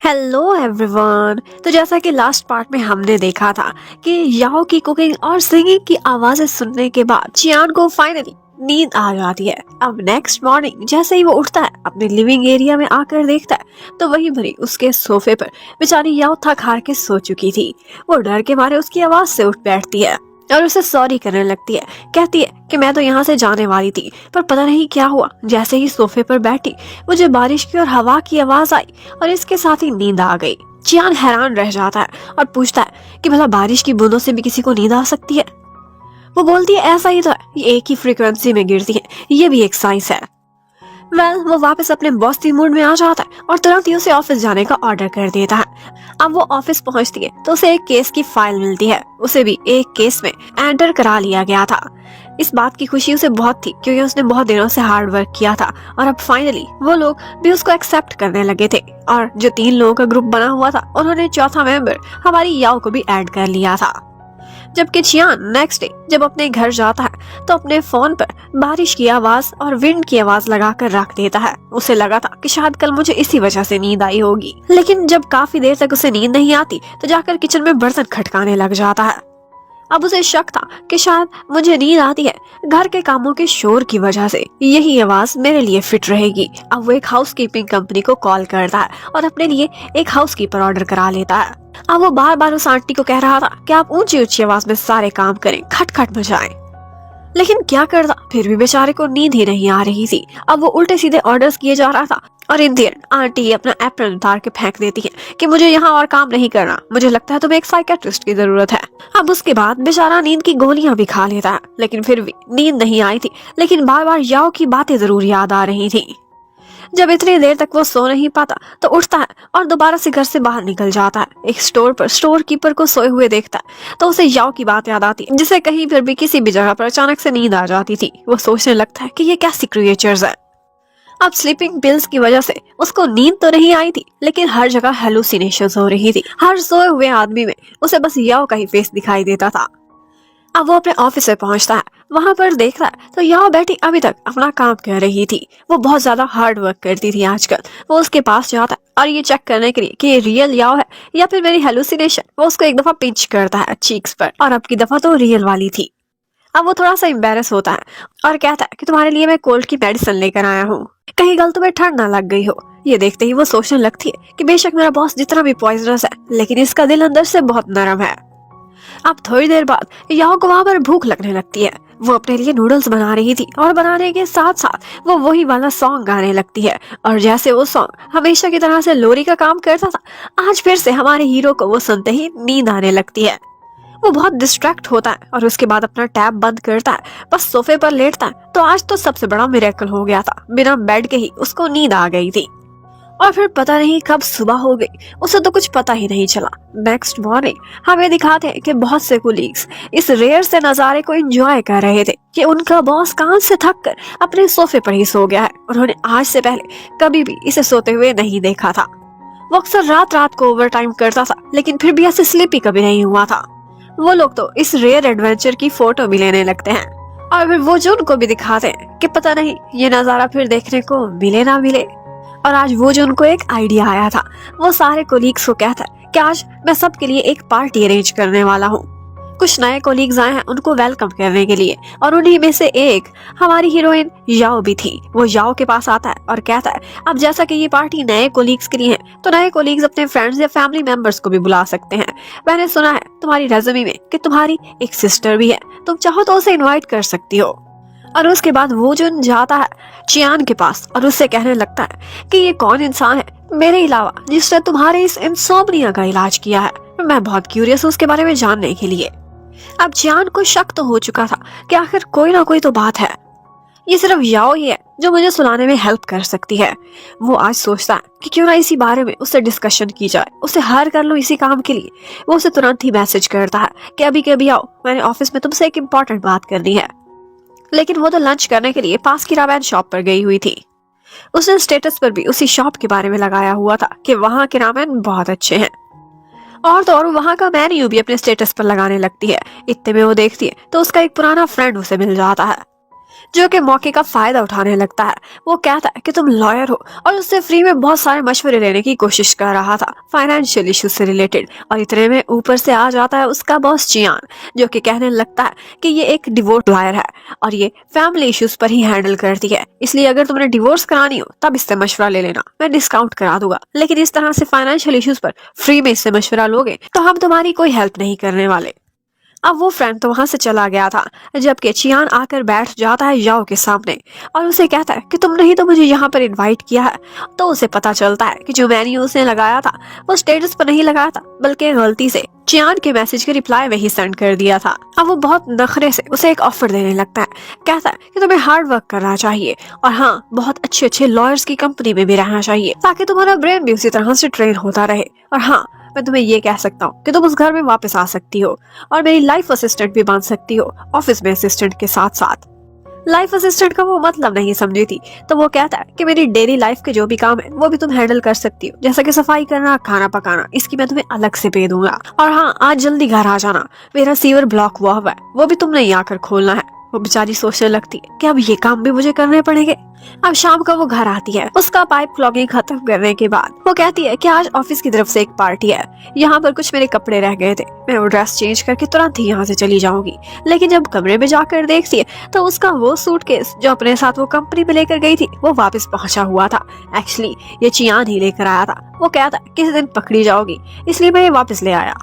Hello everyone. तो जैसा कि लास्ट पार्ट में हमने देखा था कि याओ की कुकिंग और सिंगिंग की आवाजें सुनने के बाद चियान को फाइनली नींद आ जाती है। अब नेक्स्ट मॉर्निंग जैसे ही वो उठता है, अपने लिविंग एरिया में आकर देखता है तो वहीं भरी उसके सोफे पर बेचारी याओ थक हार के सो चुकी थी। वो डर के मारे उसकी आवाज से उठ बैठती है और उसे सॉरी करने लगती है। कहती है कि मैं तो यहाँ से जाने वाली थी, पर पता नहीं क्या हुआ, जैसे ही सोफे पर बैठी मुझे बारिश की और हवा की आवाज आई और इसके साथ ही नींद आ गई। चियान हैरान रह जाता है और पूछता है कि भला बारिश की बूंदों से भी किसी को नींद आ सकती है। वो बोलती है ऐसा ही तो है, ये एक ही फ्रीक्वेंसी में गिरती है, ये भी एक साइंस है। वो वापस अपने बॉस की मूड में आ जाता है और तुरंत ही उसे ऑफिस जाने का ऑर्डर कर देता है। अब वो ऑफिस पहुंचती है तो उसे एक केस की फाइल मिलती है। उसे भी एक केस में एंटर करा लिया गया था। इस बात की खुशी उसे बहुत थी क्योंकि उसने बहुत दिनों से हार्ड वर्क किया था और अब फाइनली वो लोग भी उसको एक्सेप्ट करने लगे थे। और जो 3 लोगों का ग्रुप बना हुआ था, उन्होंने चौथा मेंबर हमारी याओ को भी ऐड कर लिया था। जबकि चियान नेक्स्ट डे जब अपने घर जाता है तो अपने फोन पर बारिश की आवाज और विंड की आवाज लगाकर रख देता है। उसे लगा था कि शायद कल मुझे इसी वजह से नींद आई होगी, लेकिन जब काफी देर तक उसे नींद नहीं आती तो जाकर किचन में बर्तन खटकाने लग जाता है। अब उसे शक था कि शायद मुझे नींद आती है घर के कामों के शोर की वजह से, यही आवाज मेरे लिए फिट रहेगी। अब वो एक हाउसकीपिंग कंपनी को कॉल करता है और अपने लिए एक हाउसकीपर ऑर्डर करा लेता है। अब वो बार बार उस आंटी को कह रहा था कि आप ऊंची ऊंची आवाज में सारे काम करें, खटखट मचाएं, लेकिन क्या करता, फिर भी बेचारे को नींद ही नहीं आ रही थी। अब वो उल्टे सीधे ऑर्डर्स किए जा रहा था और इन द एंड आंटी अपना एप्रन उतार के फेंक देती है कि मुझे यहाँ और काम नहीं करना, मुझे लगता है तुम्हें एक साइकेट्रिस्ट की जरूरत है। अब उसके बाद बेचारा नींद की गोलियां भी खा लेता है, लेकिन फिर भी नींद नहीं आई थी। लेकिन बार बार याओ की बातें जरूर याद आ रही थी। जब इतनी देर तक वो सो नहीं पाता तो उठता है और दोबारा से घर से बाहर निकल जाता है। एक स्टोर पर स्टोर कीपर को सोए हुए देखता है तो उसे याओ की बात याद आती है, जिसे कहीं पर भी किसी भी जगह पर अचानक से नींद आ जाती थी। वो सोचने लगता है कि ये कैसी क्रिएचर्स है। अब स्लीपिंग पिल्स की वजह से उसको नींद तो नहीं आई थी, लेकिन हर जगह हेलुसिनेशंस हो रही थी। हर सोए हुए आदमी में उसे बस याओ का ही फेस दिखाई देता था। अब वो अपने ऑफिस में पहुंचता है, वहां पर देखता है तो याओ बैठी अभी तक अपना काम कर रही थी। वो बहुत ज्यादा हार्ड वर्क करती थी आजकल। वो उसके पास जाता है और ये चेक करने के लिए कि ये रियल याओ है या फिर मेरी हेलुसिनेशन। वो उसको एक दफा पिंच करता है चीक्स पर और अब की दफा तो रियल वाली थी। अब वो थोड़ा सा एम्बेरस होता है और कहता है कि तुम्हारे लिए मैं कोल्ड की मेडिसिन लेकर आया हूँ, कहीं गल तुम्हें ठंड ना लग गई हो। ये देखते ही वो सोचने लगती है कि बेशक मेरा बॉस जितना भी पॉइजनस है, लेकिन इसका दिल अंदर से बहुत नरम है। अब थोड़ी देर बाद याओ को वहां पर भूख लगने लगती है। वो अपने लिए नूडल्स बना रही थी और बनाने के साथ साथ वो वही वाला सॉन्ग गाने लगती है। और जैसे वो सॉन्ग हमेशा की तरह से लोरी का काम करता था, आज फिर से हमारे हीरो को वो सुनते ही नींद आने लगती है। वो बहुत डिस्ट्रैक्ट होता है और उसके बाद अपना टैब बंद करता है, बस सोफे पर लेटता है। तो आज तो सबसे बड़ा मिरेकल हो गया था, बिना बेड के ही उसको नींद आ गई थी। और फिर पता नहीं कब सुबह हो गई, उसे तो कुछ पता ही नहीं चला। नेक्स्ट मॉर्निंग हमें दिखाते हैं कि बहुत से कोलीग्स इस रेयर से नजारे को एंजॉय कर रहे थे कि उनका बॉस काम से थक कर अपने सोफे पर ही सो गया है। उन्होंने आज से पहले कभी भी इसे सोते हुए नहीं देखा था। वो अक्सर रात रात को ओवर टाइम करता था, लेकिन फिर भी ऐसे स्लीपी कभी नहीं हुआ था। वो लोग तो इस रेयर एडवेंचर की फोटो भी लेने लगते हैं और फिर वो जो उनको भी दिखाते हैं कि पता नहीं ये नजारा फिर देखने को मिले ना मिले। और आज वो जो उनको एक आइडिया आया था, वो सारे कोलीग्स को कहता है कि आज मैं सबके लिए एक पार्टी अरेंज करने वाला हूँ। कुछ नए कोलीग्स आए हैं उनको वेलकम करने के लिए, और उन्हीं में से एक हमारी हीरोइन याओ भी थी। वो याओ के पास आता है और कहता है अब जैसा कि ये पार्टी नए कोलीग्स के लिए है, तो नए कोलीग्स अपने फ्रेंड्स या फैमिली मेंबर्स को भी बुला सकते हैं। मैंने सुना है तुम्हारी रेज़्यूमे में कि तुम्हारी एक सिस्टर भी है, तुम चाहो तो उसे इन्वाइट कर सकती हो। और उसके बाद वो जन जाता है चियान के पास और उससे कहने लगता है कि ये कौन इंसान है मेरे अलावा जिसने तुम्हारे इस इंसोम्निया का इलाज किया है। मैं बहुत क्यूरियस हूँ उसके बारे में जानने के लिए। अब चियान को शक तो हो चुका था कि आखिर कोई ना कोई तो बात है, ये सिर्फ याओ ही है जो मुझे सुलाने में हेल्प कर सकती है। वो आज सोचता है कि क्यों ना इसी बारे में उससे डिस्कशन की जाए, उसे हायर कर लो इसी काम के लिए। वो उसे तुरंत ही मैसेज करता है कि अभी के अभी आओ, मैंने ऑफिस में तुमसे एक इम्पोर्टेंट बात करनी है। लेकिन वो तो लंच करने के लिए पास की रामेन शॉप पर गई हुई थी। उसने स्टेटस पर भी उसी शॉप के बारे में लगाया हुआ था कि वहाँ के रामेन बहुत अच्छे हैं, और तो और वहाँ का मेन्यू भी अपने स्टेटस पर लगाने लगती है। इतने में वो देखती है तो उसका एक पुराना फ्रेंड उसे मिल जाता है। जो कि मौके का फायदा उठाने लगता है। वो कहता है कि तुम लॉयर हो और उससे फ्री में बहुत सारे मशवरे लेने की कोशिश कर रहा था फाइनेंशियल इश्यूज से रिलेटेड। और इतने में ऊपर से आ जाता है उसका बॉस चियान, जो कि कहने लगता है कि ये एक डिवोर्स लॉयर है और ये फैमिली इश्यूज पर ही हैंडल करती है, इसलिए अगर तुम्हें डिवोर्स करानी हो तब इससे मशवरा ले लेना, मैं डिस्काउंट करा दूंगा। लेकिन इस तरह से फाइनेंशियल इश्यूज पर फ्री में इससे मशवरा लोगे तो हम तुम्हारी कोई हेल्प नहीं करने वाले। अब वो फ्रेंड तो वहां से चला गया था, जबकि चियान आकर बैठ जाता है याओ के सामने और उसे कहता है कि तुमने ही तो मुझे यहाँ पर इनवाइट किया है। तो उसे पता चलता है कि जो मेन्यू उसने लगाया था वो स्टेटस पर नहीं लगाया था, बल्कि गलती से चियान के मैसेज के रिप्लाई में ही सेंड कर दिया था। अब वो बहुत नखरे से उसे एक ऑफर देने लगता है, कहता है कि तुम्हें हार्ड वर्क करना चाहिए और हाँ, बहुत अच्छे अच्छे लॉयर्स की कंपनी में भी रहना चाहिए ताकि तुम्हारा ब्रेन भी उसी तरह से ट्रेन होता रहे। और हाँ, मैं तुम्हें ये कह सकता हूँ कि तुम उस घर में वापस आ सकती हो और मेरी लाइफ असिस्टेंट भी बन सकती हो, ऑफिस में असिस्टेंट के साथ साथ। लाइफ असिस्टेंट का वो मतलब नहीं समझी थी, तो वो कहता है कि मेरी डेली लाइफ के जो भी काम है वो भी तुम हैंडल कर सकती हो, जैसा कि सफाई करना, खाना पकाना, इसकी मैं तुम्हें अलग से पे दूंगा। और हाँ, आज जल्दी घर आ जाना, मेरा सीवर ब्लॉक हुआ है, वो भी तुमने ही आकर खोलना है। वो बेचारी सोचने लगती है कि अब ये काम भी मुझे करने पड़ेंगे। अब शाम को वो घर आती है, उसका पाइप क्लॉगिंग खत्म करने के बाद वो कहती है कि आज ऑफिस की तरफ से एक पार्टी है, यहाँ पर कुछ मेरे कपड़े रह गए थे, मैं वो ड्रेस चेंज करके तुरंत ही यहाँ से चली जाऊंगी। लेकिन जब कमरे में जाकर देखती है तो उसका वो सूटकेस जो अपने साथ वो कंपनी में लेकर गई थी वो वापस पहुंचा हुआ था। एक्चुअली ये चियान ही लेकर आया था। वो कहता है किसी दिन पकड़ी जाओगी, इसलिए मैं ये वापस ले आया।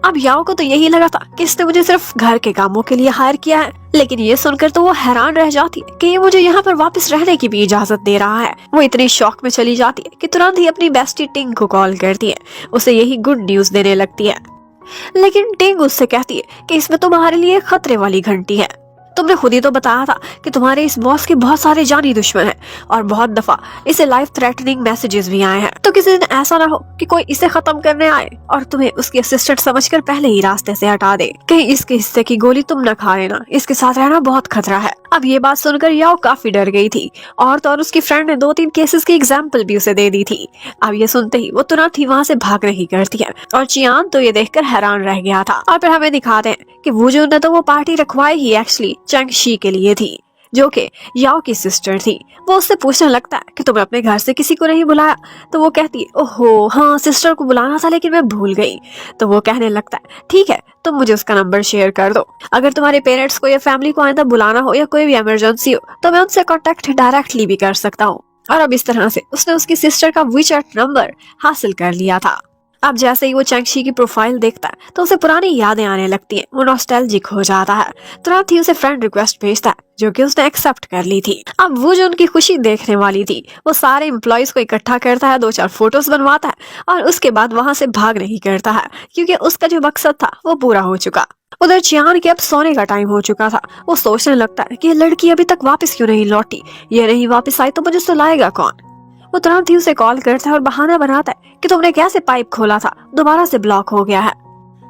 अब याओ को तो यही लगा था कि इसने मुझे सिर्फ घर के कामों के लिए हायर किया है, लेकिन ये सुनकर तो वो हैरान रह जाती है कि ये मुझे यहाँ पर वापस रहने की भी इजाजत दे रहा है। वो इतनी शॉक में चली जाती है कि तुरंत ही अपनी बेस्टी टिंग को कॉल करती है, उसे यही गुड न्यूज देने लगती है। लेकिन टिंग उससे कहती है कि इसमें तुम्हारे लिए खतरे वाली घंटी है, तुमने खुद ही तो बताया था कि तुम्हारे इस बॉस के बहुत सारे जानी दुश्मन हैं और बहुत दफा इसे लाइफ थ्रेटनिंग मैसेजेस भी आए हैं। तो किसी दिन ऐसा ना हो कि कोई इसे खत्म करने आए और तुम्हें उसकी असिस्टेंट समझकर पहले ही रास्ते से हटा दे, कहीं इसके हिस्से की गोली तुम न खा लेना, इसके साथ रहना बहुत खतरा है। अब ये बात सुनकर याओ काफी डर गई थी और तो और उसकी फ्रेंड ने 2-3 केसेस की एग्जाम्पल भी उसे दे दी थी। अब ये सुनते ही वो तुरंत ही वहाँ से भाग नहीं करती है और चियान तो ये देखकर हैरान रह गया था। और फिर हमें दिखाते हैं कि वूजुन ने तो वो पार्टी रखवाई ही एक्चुअली चैंग शी के लिए थी, जो कि याओ की सिस्टर थी। वो उससे पूछने लगता है कि तुमने अपने घर से किसी को नहीं बुलाया? तो वो कहती है ओहो हाँ, सिस्टर को बुलाना था लेकिन मैं भूल गई। तो वो कहने लगता है ठीक है, तुम मुझे उसका नंबर शेयर कर दो, अगर तुम्हारे पेरेंट्स को या फैमिली को आइंदा बुलाना हो या कोई भी इमरजेंसी हो तो मैं उनसे कॉन्टेक्ट डायरेक्टली भी कर सकता हूँ। और अब इस तरह से उसने उसकी सिस्टर का वीचैट नंबर हासिल कर लिया था। अब जैसे ही वो चैंगशी की प्रोफाइल देखता है तो उसे पुरानी यादें आने लगती हैं, वो नॉस्टैल्जिक हो जाता है। तुरंत ही उसे फ्रेंड रिक्वेस्ट भेजता है, जो कि उसने एक्सेप्ट कर ली थी। अब वो जो उनकी खुशी देखने वाली थी, वो सारे एम्प्लॉयज को इकट्ठा करता है, 2-4 फोटोज बनवाता है और उसके बाद वहां से भाग नहीं करता है, क्योंकि उसका जो मकसद था वो पूरा हो चुका। उधर चियान के अब सोने का टाइम हो चुका था। वो सोचने लगता है कि ये लड़की अभी तक वापस क्यों नहीं लौटी, ये नहीं वापस आई तो मुझे सुलाएगा कौन। वो तुरंत ही उसे कॉल करता है और बहाना बनाता है कि तुमने कैसे पाइप खोला था, दोबारा से ब्लॉक हो गया है।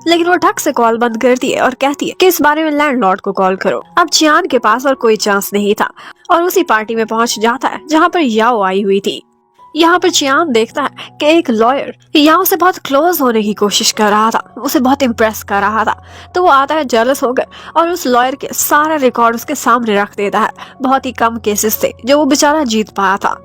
लेकिन वो ठक से कॉल बंद करती है और कहती है कि इस बारे में लैंडलॉर्ड को कॉल करो। अब चियान के पास और कोई चांस नहीं था और उसी पार्टी में पहुंच जाता है जहां पर याओ आई हुई थी। यहाँ पर चियान देखता है कि एक लॉयर याओ से बहुत क्लोज होने की कोशिश कर रहा था, उसे बहुत इम्प्रेस कर रहा था। तो वो आता है जेलस होकर और उस लॉयर के सारा रिकॉर्ड उसके सामने रख देता है। बहुत ही कम केसेस थे जो वो बेचारा जीत पाया था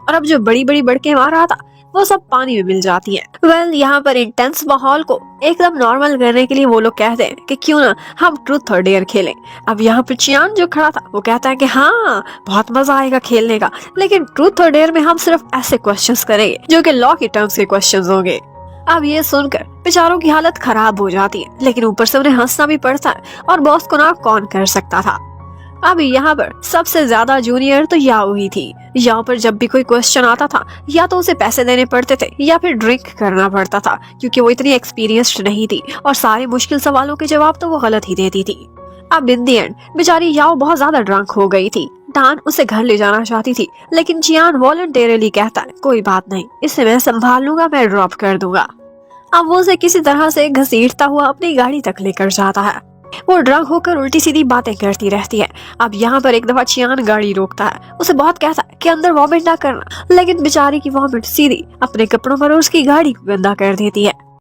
और अब जो बड़ी बड़ी बढ़के मार रहा था वो सब पानी में मिल जाती हैं। यहाँ पर इंटेंस माहौल को एकदम नॉर्मल करने के लिए वो लोग कहते हैं कि क्यों ना हम ट्रूथ और डेयर खेलें। अब यहाँ पर चियान जो खड़ा था वो कहता है कि हाँ, बहुत मजा आएगा खेलने का, लेकिन ट्रूथ और डेयर में हम सिर्फ ऐसे क्वेश्चंस करेंगे जो कि लॉ की टर्म्स के क्वेश्चंस होंगे। अब ये सुनकर बेचारों की हालत खराब हो जाती है, लेकिन ऊपर से उन्हें हंसना भी पड़ता है और बॉस को ना कौन कर सकता था। अब यहाँ पर सबसे ज्यादा जूनियर तो याओ ही थी। याओ पर जब भी कोई क्वेश्चन आता था या तो उसे पैसे देने पड़ते थे या फिर ड्रिंक करना पड़ता था, क्योंकि वो इतनी एक्सपीरियंस्ड नहीं थी और सारे मुश्किल सवालों के जवाब तो वो गलत ही देती थी। अब इन दी एंड बेचारी याओ बहुत ज्यादा ड्रंक हो गई थी। डान उसे घर ले जाना चाहती थी, लेकिन चियान वॉलंटियरली कहता है कोई बात नहीं, इसे मैं संभाल लूंगा, मैं ड्रॉप कर दूंगा। अब वो उसे किसी तरह से घसीटता हुआ अपनी गाड़ी तक लेकर जाता है। वो ड्रंक होकर उल्टी सीधी बातें करती रहती है। अब यहाँ पर एक दफा चियान गाड़ी रोकता है, उसे बहुत कहता है कि अंदर वॉमिट ना करना, लेकिन बेचारी की वॉमिट सीधी अपने कपड़ों पर उसकी गाड़ी को गंदा कर देती है।